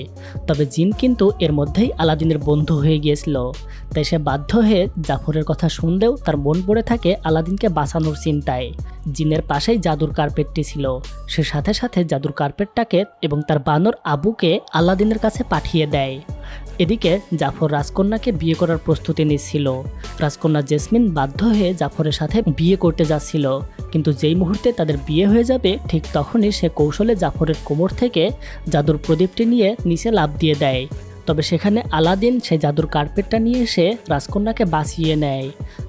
তবে জিন কিন্তু এর মধ্যেই আলাদিনের বন্ধু হয়ে গিয়েছিল, তাই সে বাধ্য হয়ে জাফরের কথা শুনলেও তার মন পড়ে থাকে আলাদিনকে বাঁচানোর চিন্তায়। জিনের পাশেই জাদুর কার্পেটটি ছিল, সে সাথে সাথে জাদুর কার্পেটটাকে এবং তার বানর আবুকে আলাদিনের কাছে পাঠিয়ে দেয়। এদিকে জাফর রাজকন্যাকে বিয়ে করার প্রস্তুতি নিচ্ছিল। রাজকন্যা জেসমিন বাধ্য হয়ে জাফরের সাথে বিয়ে করতে যাচ্ছিল, কিন্তু যেই মুহূর্তে তাদের বিয়ে হয়ে যাবে ঠিক তখনই সে কৌশলে জাফরের কোমর থেকে জাদুর প্রদীপটি নিয়ে নিচে লাফ দিয়ে দেয়। তবে সেখানে আলাদিন সেই জাদুর কার্পেটটা নিয়ে এসে রাজকন্যাকে বাঁচিয়ে নেয়।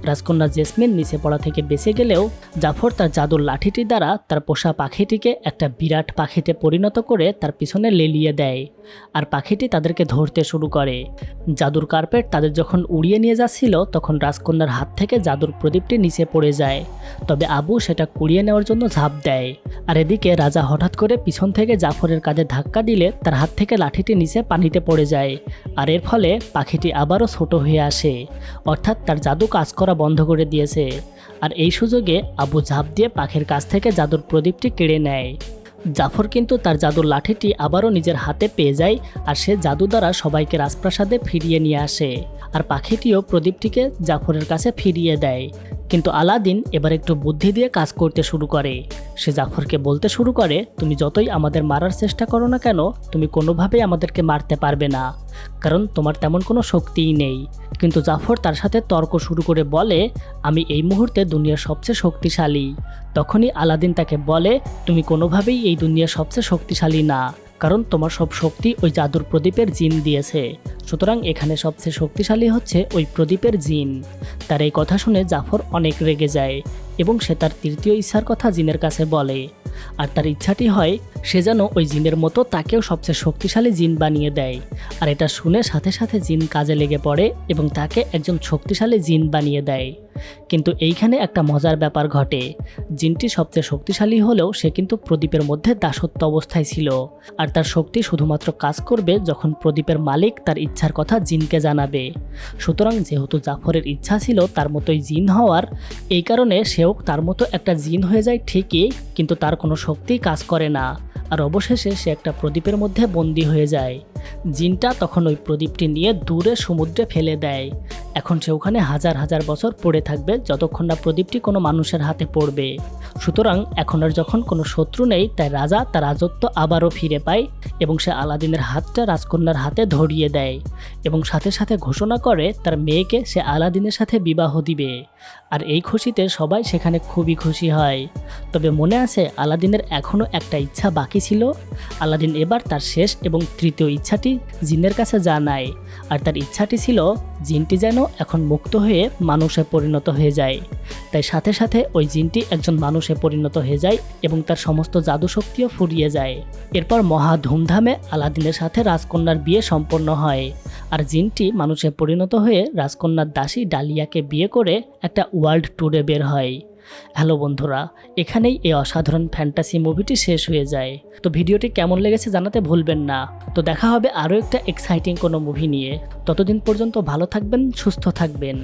রাজকন্যা জেসমিন নিচে পড়া থেকে বেঁচে গেলেও জাফর তার জাদুর লাঠিটি দ্বারা তার পোষা পাখিটিকে একটা বিরাট পাখিতে পরিণত করে তার পিছনে লেলিয়ে দেয়, আর পাখিটি তাদেরকে ধরতে শুরু করে। জাদুর কার্পেট তাদের যখন উড়িয়ে নিয়ে যাচ্ছিল তখন রাজকন্যার হাত থেকে জাদুর প্রদীপটি নিচে পড়ে যায়, তবে আবু সেটা কুড়িয়ে নেওয়ার জন্য ঝাঁপ দেয়। আর এদিকে রাজা হঠাৎ করে পিছন থেকে জাফরের কাঁধে ধাক্কা দিলে তার হাত থেকে লাঠিটি নিচে পানিতে পড়ে যায়, আর এর ফলে পাখিটি আবারও ছোট হয়ে আসে, অর্থাৎ তার জাদু কাজ করা বন্ধ করে দিয়েছে। আর এই সুযোগে আবু ঝাঁপ দিয়ে পাখির কাছ থেকে জাদুর প্রদীপটি কেড়ে নেয়। জাফর কিন্তু তার জাদুর লাঠিটি আবারও নিজের হাতে পেয়ে যায়, আর সে জাদু দ্বারা সবাইকে রাজপ্রাসাদে ফিরিয়ে নিয়ে আসে, আর পাখিটিও প্রদীপটিকে জাফরের কাছে ফিরিয়ে দেয়। কিন্তু আলাদিন এবার একটু বুদ্ধি দিয়ে কাজ করতে শুরু করে। সে জাফরকে বলতে শুরু করে, তুমি যতই আমাদের মারার চেষ্টা করো না কেন, তুমি কোনোভাবেই আমাদেরকে মারতে পারবে না, কারণ তোমার তেমন কোনো শক্তিই নেই। কিন্তু জাফর তার সাথে তর্ক শুরু করে বলে, আমি এই মুহূর্তে দুনিয়ার সবচেয়ে শক্তিশালী। তখনই আলাদিন তাকে বলে, তুমি কোনোভাবেই এই দুনিয়ার সবচেয়ে শক্তিশালী না, কারণ তোমার সব শক্তি ওই জাদুর প্রদীপের জিন দিয়েছে, সুতরাং এখানে সবচেয়ে শক্তিশালী হচ্ছে ওই প্রদীপের জিন। তার এই কথা শুনে জাফর অনেক রেগে যায় এবং সে তার তৃতীয় ইচ্ছার কথা জিনের কাছে বলে। আর তার ইচ্ছাটি হয় সে যেন ওই জিনের মতো তাকেও সবচেয়ে শক্তিশালী জিন বানিয়ে দেয়। আর এটা শুনে সাথে সাথে জিন কাজে লেগে পড়ে এবং তাকে একজন শক্তিশালী জিন বানিয়ে দেয়। কিন্তু এইখানে একটা মজার ব্যাপার ঘটে, জিনটি সবচেয়ে শক্তিশালী হলেও সে কিন্তু প্রদীপের মধ্যে দাসত্ব অবস্থায় ছিল, আর তার শক্তি শুধুমাত্র কাজ করবে যখন প্রদীপের মালিক তার ইচ্ছার কথা জিনকে জানাবে। সুতরাং যেহেতু জাফরের ইচ্ছা ছিল তার মতোই জিন হওয়ার, এই কারণে সেও তার মতো একটা জিন হয়ে যায় ঠিকই, কিন্তু তার কোনো শক্তিই কাজ করে না, আর অবশেষে সে একটা প্রদীপের মধ্যে বন্দী হয়ে যায়। জিনটা তখন ওই প্রদীপটি নিয়ে দূরে সমুদ্রে ফেলে দেয়। এখন সে ওখানে হাজার হাজার বছর পড়ে থাকবে যতক্ষণ না প্রদীপটি কোনো মানুষের হাতে পড়বে। সুতরাং এখন আর যখন কোনো শত্রু নেই, তাই রাজা তার রাজত্ব আবারও ফিরে পায় এবং সে আলাদিনের হাতটা রাজকন্যার হাতে ধরিয়ে দেয় এবং সাথে সাথে ঘোষণা করে তার মেয়েকে সে আলাদিনের সাথে বিবাহ দিবে। আর এই খুশিতে সবাই সেখানে খুবই খুশি হয়। তবে মনে আছে আলাদিনের এখনও একটা ইচ্ছা বাকি ছিল। আলাদিন এবার তার শেষ এবং তৃতীয় ইচ্ছাটি জিনের কাছে জানায়, আর তার ইচ্ছাটি ছিল জিনটি যেন এখন মুক্ত হয়ে মানুষে পরিণত হয়ে যায়। তাই সাথে সাথে ওই জিনটি একজন মানুষে পরিণত হয়ে যায় এবং তার সমস্ত জাদু শক্তিও ফুরিয়ে যায়। এরপর মহা ধুমধামে আলাদিনের সাথে রাজকন্যার বিয়ে সম্পন্ন হয়, আর জিনটি মানুষে পরিণত হয়ে রাজকন্যার দাসী ডালিয়াকে বিয়ে করে একটা ওয়ার্ল্ড ট্যুরে বের হয়। হ্যালো বন্ধুরা, এখানেই এই অসাধারণ ফ্যান্টাসি মুভিটি শেষ হয়ে যায়। তো ভিডিওটি কেমন লেগেছে জানাতে ভুলবেন না। তো দেখা হবে আরও একটা এক্সাইটিং কোনো মুভি নিয়ে। ততদিন পর্যন্ত ভালো থাকবেন, সুস্থ থাকবেন।